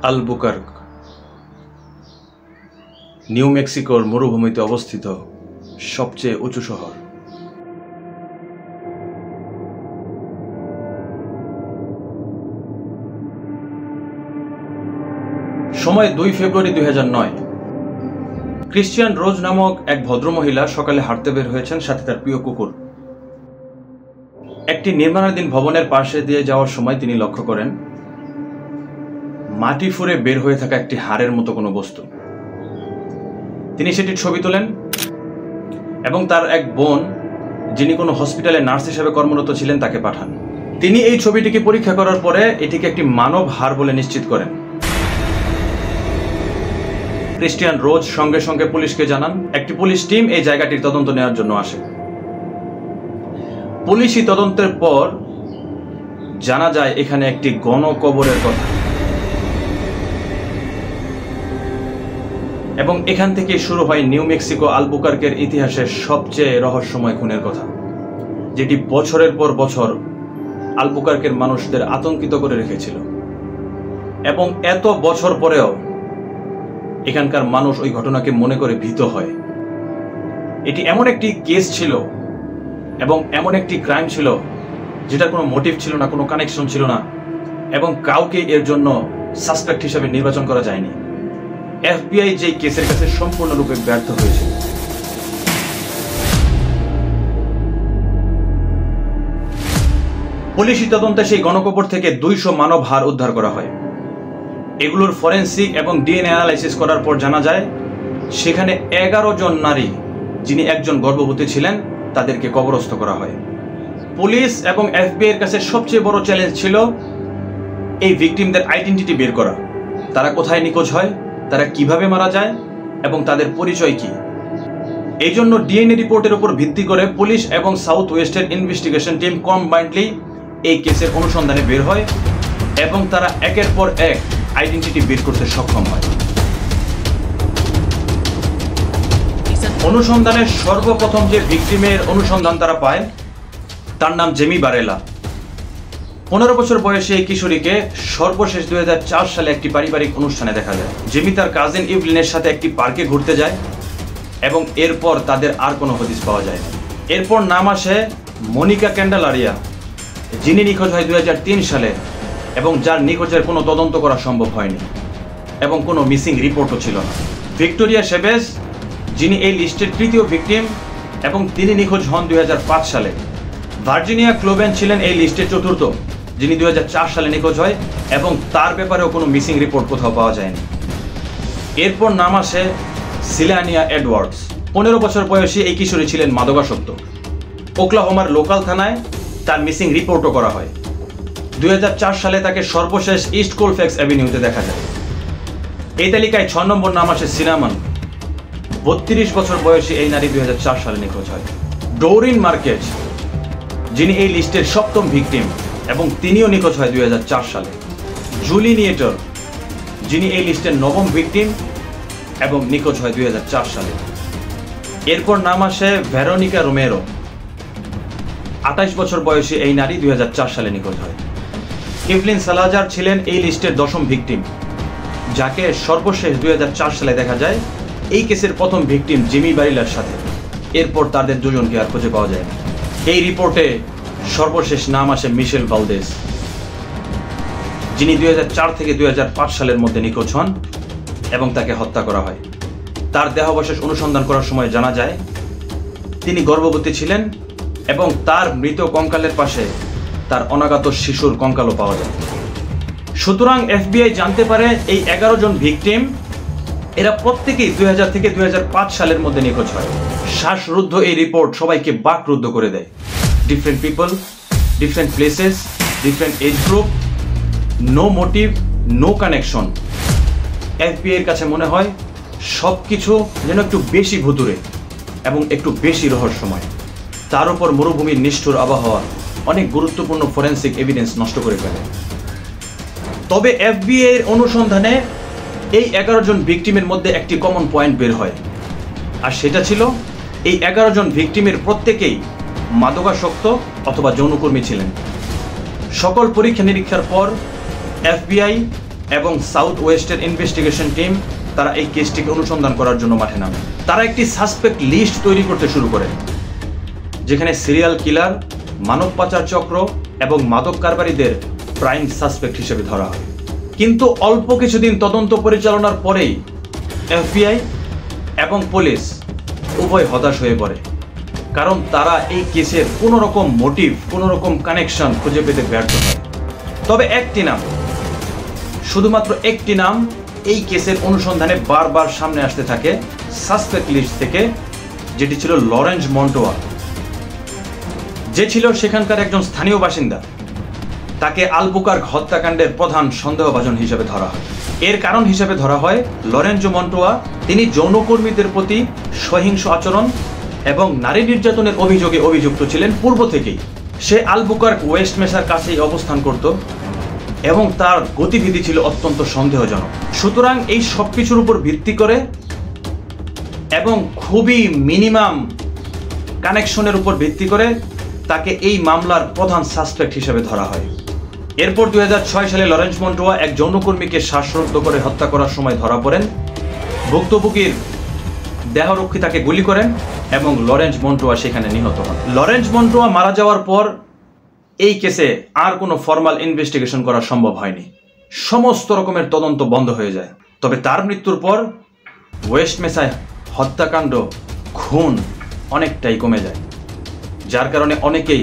Albuquerque new মেক্সিকোর মরুভূমিতে অবস্থিত সবচেয়ে উঁচু শহর। সময় 2 ফেব্রুয়ারি 2009। ক্রিশ্চিয়ান রোজ নামক এক ভদ্রমহিলা সকালে হাঁটতে বের হয়েছেন, সাথে তার প্রিয় কুকুর। একটি নির্মাণাধীন ভবনের পাশে দিয়ে যাওয়ার সময় তিনি লক্ষ্য করেন মাটি ফুঁড়ে বের হয়ে থাকা একটি হাড়ের মতো কোনো বস্তু। তিনি সেটির ছবি তোলেন এবং তার এক বোন, যিনি কোনো হসপিটালে নার্স হিসেবে কর্মরত ছিলেন, তাকে পাঠান। তিনি এই ছবিটিকে পরীক্ষা করার পরে এটিকে একটি মানব হাড় বলে নিশ্চিত করেন। ক্রিশ্চিয়ান রোজ সঙ্গে সঙ্গে পুলিশকে জানান। একটি পুলিশ টিম এই জায়গাটির তদন্ত নেওয়ার জন্য আসে। পুলিশি তদন্তের পর জানা যায় এখানে একটি গণকবরের কথা, এবং এখান থেকে শুরু হয় নিউ মেক্সিকো আলবুকার্কের ইতিহাসের সবচেয়ে রহস্যময় খুনের কথা, যেটি বছরের পর বছর আলবুকার্কের মানুষদের আতঙ্কিত করে রেখেছিল। এবং এত বছর পরেও এখানকার মানুষ ওই ঘটনাকে মনে করে ভীত হয়। এটি এমন একটি কেস ছিল এবং এমন একটি ক্রাইম ছিল যেটার কোনো মোটিভ ছিল না, কোনো কানেকশন ছিল না, এবং কাউকে এর জন্য সাসপেক্ট হিসেবে নির্বাচন করা যায়নি। এফবিআই যে কেসের কাছে সম্পূর্ণরূপে ব্যর্থ হয়েছিল। পুলিশি তদন্তে সেই গণকবর থেকে 200 মানব হাড় উদ্ধার করা হয়। এগুলোর ফরেন্সিক এবং ডিএনএ অ্যানালাইসিস করার পর জানা যায় সেখানে 11 জন নারী, যিনি একজন গর্ভবতী ছিলেন, তাদেরকে কবরস্থ করা হয়। পুলিশ এবং এফবিআই এর কাছে সবচেয়ে বড় চ্যালেঞ্জ ছিল এই ভিকটিমদের আইডেন্টিটি বের করা। তারা কোথায় নিখোঁজ হয়, তারা কিভাবে মারা যায় এবং তাদের পরিচয় কি। এই জন্য ডিএনএ রিপোর্টের উপর ভিত্তি করে পুলিশ এবং সাউথ ওয়েস্টের ইনভেস্টিগেশন টিম কম্বাইন্ডলি এই কেসের অনুসন্ধানে বের হয় এবং তারা একের পর এক আইডেন্টিটি বের করতে সক্ষম হয়। অনুসন্ধানের সর্বপ্রথম যে ভিকটিমের অনুসন্ধান তারা পায় তার নাম জেমি বারেলা। 15 বছর বয়সী এই কিশোরীকে সর্বশেষ 2004 সালে একটি পারিবারিক অনুষ্ঠানে দেখা যায়। জেমি তার কাজিন ইভলিনের সাথে একটি পার্কে ঘুরতে যায় এবং এরপর তাদের আর কোনো হদিস পাওয়া যায় না। এরপর নাম আসে মনিকা ক্যান্ডেলারিয়া, যিনি নিখোঁজ হয় 2003 সালে এবং যার নিখোঁজের কোনো তদন্ত করা সম্ভব হয়নি এবং কোনো মিসিং রিপোর্টও ছিল না। ভিক্টোরিয়া শেবেজ, যিনি এই লিস্টের তৃতীয় ভিকটিম এবং তিনি নিখোঁজ হন 2005 সালে। ভার্জিনিয়া ক্লোবেন ছিলেন এই লিস্টের চতুর্থ, যিনি 2004 সালে নিখোঁজ হয় এবং তার ব্যাপারেও কোনো মিসিং রিপোর্ট কোথাও পাওয়া যায়নি। এরপর নাম আসে সিলানিয়া এডওয়ার্ডস। 15 বছর বয়সী এই কিশোরী ছিলেন মাদকাসক্ত। ওকলাহোমার লোকাল থানায় তার মিসিং রিপোর্টও করা হয়। 2004 সালে তাকে সর্বশেষ ইস্ট কোলফ্যাক্স অ্যাভিনিউতে দেখা যায়। এই তালিকায় 6 নম্বর নাম আসে সিনামন। 32 বছর বয়সী এই নারী 2004 সালে নিখোঁজ হয়। ডোরিন মার্কেজ, যিনি এই লিস্টের 7ম ভিকটিম এবং তিনিও নিখোঁজ হয় 2004 সালে। জুলি নিয়েটর, যিনি এই লিস্টের 9ম ভিকটিম এবং নিখোঁজ হয় 2004 সালে। এরপর নাম আসে ভেরোনিকা রোমেরো। 28 বছর বয়সী এই নারী 2004 সালে নিখোঁজ হয়। ইভলিন সালাজার ছিলেন এই লিস্টের 10ম ভিকটিম, যাকে সর্বশেষ 2004 সালে দেখা যায় এই কেসের প্রথম ভিকটিম জেমি বারেলার সাথে। এরপর তাদের দুজনকে আর খুঁজে পাওয়া যায় না। এই রিপোর্টে সর্বশেষ নাম আসে মিশেল ভালদেস, যিনি 2004 থেকে 2005 সালের মধ্যে নিখোঁজ হন এবং তাকে হত্যা করা হয়। তার দেহাবশেষ অনুসন্ধান করার সময় জানা যায় তিনি গর্ভবতী ছিলেন এবং তার মৃত কঙ্কালের পাশে তার অনাগত শিশুর কঙ্কালও পাওয়া যায়। সুতরাং এফবিআই জানতে পারে এই 11 জন ভিকটিম, এরা প্রত্যেকেই 2000 থেকে 2005 সালের মধ্যে নিখোঁজ হয়। শ্বাসরুদ্ধ এই রিপোর্ট সবাইকে বাকরুদ্ধ করে দেয়। Different people, different places, different age group, no motive, no connection. FBI এর কাছে মনে হয় সব কিছু যেন একটু বেশি ভুতুরে এবং একটু বেশি রহস্যময়। তার উপর মরুভূমির নিষ্ঠুর আবহাওয়া অনেক গুরুত্বপূর্ণ ফরেন্সিক এভিডেন্স নষ্ট করে ফেলে। তবে এফবিআই এর অনুসন্ধানে এই 11 জন ভিকটিমের মধ্যে একটি কমন পয়েন্ট বের হয়, আর সেটা ছিল এই 11 জন ভিকটিমের প্রত্যেকেই মাদকাসক্ত অথবা যৌনকর্মী ছিলেন। সকল পরীক্ষা নিরীক্ষার পর এফবিআই এবং সাউথ ওয়েস্টের ইনভেস্টিগেশন টিম তারা এই কেসটিকে অনুসন্ধান করার জন্য মাঠে নামে। তারা একটি সাসপেক্ট লিস্ট তৈরি করতে শুরু করে, যেখানে সিরিয়াল কিলার, মানব পাচার চক্র এবং মাদক কারবারিদের প্রাইম সাসপেক্ট হিসেবে ধরা হয়। কিন্তু অল্প কিছুদিন তদন্ত পরিচালনার পরেই এফবিআই এবং পুলিশ উভয় হতাশ হয়ে পড়ে, কারণ তারা এই কেসের কোনো রকম মোটিভ, কোনো রকম কানেকশন খুঁজে পেতে ব্যর্থ হয়। তবে একটি নাম, শুধুমাত্র একটি নাম এই কেসের অনুসন্ধানে বারবার সামনে আসতে থাকে সাসপেক্ট লিস্ট থেকে, যেটি ছিল লরেন্স মন্টোয়া, যে ছিল সেখানকার একজন স্থানীয় বাসিন্দা। তাকে আলবুকার্ক হত্যাকাণ্ডের প্রধান সন্দেহভাজন হিসেবে ধরা হয়। এর কারণ হিসেবে ধরা হয় লরেঞ্জো মন্টোয়া তিনি যৌনকর্মীদের প্রতি সহিংস আচরণ এবং নারী নির্যাতনের অভিযোগে অভিযুক্ত ছিলেন পূর্ব থেকেই। সে আলবুকার্ক ওয়েস্ট মেসার কাছেই অবস্থান করত এবং তার গতিবিধি ছিল অত্যন্ত সন্দেহজনক। সুতরাং এই সব কিছুর উপর ভিত্তি করে এবং খুবই মিনিমাম কানেকশনের উপর ভিত্তি করে তাকে এই মামলার প্রধান সাসপেক্ট হিসেবে ধরা হয়। এরপর 2006 সালে লরেন্স মন্টোয়া এক যৌনকর্মীকে শ্বাসরুদ্ধ করে হত্যা করার সময় ধরা পড়েন। ভুক্তভোগীর দেহরক্ষী তাকে গুলি করেন এবং লরেন্স মন্টোয়া সেখানে নিহত হন। লরেন্স মন্টোয়া মারা যাওয়ার পর এই কেসে আর কোনো ফর্মাল ইনভেস্টিগেশন করা সম্ভব হয়নি। সমস্ত রকমের তদন্ত বন্ধ হয়ে যায়। তবে তার মৃত্যুর পর ওয়েস্ট মেসায় হত্যাকাণ্ড, খুন অনেকটাই কমে যায়, যার কারণে অনেকেই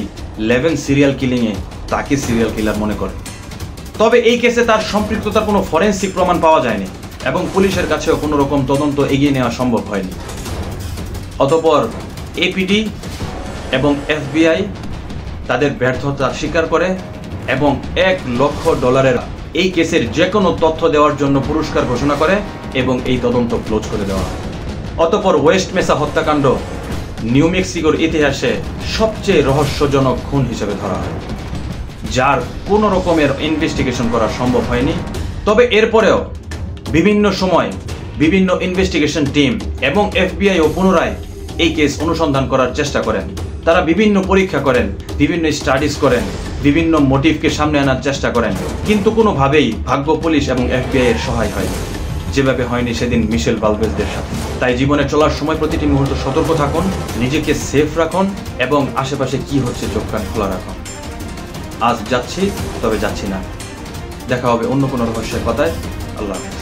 11 সিরিয়াল কিলিংয়ে তাকে সিরিয়াল কিলার মনে করে। তবে এই কেসে তার সম্পৃক্ততার কোনো ফরেন্সিক প্রমাণ পাওয়া যায়নি এবং পুলিশের কাছেও কোনো রকম তদন্ত এগিয়ে নেওয়া সম্ভব হয়নি। অতঃপর এপিডি এবং এফবিআই তাদের ব্যর্থতা স্বীকার করে এবং $1 লক্ষ এই কেসের যে কোনো তথ্য দেওয়ার জন্য পুরস্কার ঘোষণা করে এবং এই তদন্ত ক্লোজ করে দেওয়া হয়। অতঃপর ওয়েস্ট মেসা হত্যাকাণ্ড নিউ মেক্সিকোর ইতিহাসে সবচেয়ে রহস্যজনক খুন হিসেবে ধরা হয়, যার কোনো রকমের ইনভেস্টিগেশন করা সম্ভব হয়নি। তবে এরপরেও বিভিন্ন সময় বিভিন্ন ইনভেস্টিগেশন টিম এবং এফবিআই ও পুনরায় এই কেস অনুসন্ধান করার চেষ্টা করেন। তারা বিভিন্ন পরীক্ষা করেন, বিভিন্ন স্টাডিজ করেন, বিভিন্ন মোটিভকে সামনে আনার চেষ্টা করেন, কিন্তু কোনোভাবেই ভাগ্য, পুলিশ এবং এফবিআই এর সহায় হয়নি, যেভাবে হয়নি সেদিন মিশেল ভালদেজদের সাথে। তাই জীবনে চলার সময় প্রতিটি মুহূর্ত সতর্ক থাকুন, নিজেকে সেফ রাখুন এবং আশেপাশে কি হচ্ছে চোখ কান খোলা রাখুন। আজ যাচ্ছি, তবে যাচ্ছি না। দেখা হবে অন্য কোনো রহস্যের কথায়। আল্লাহ হাফেজ।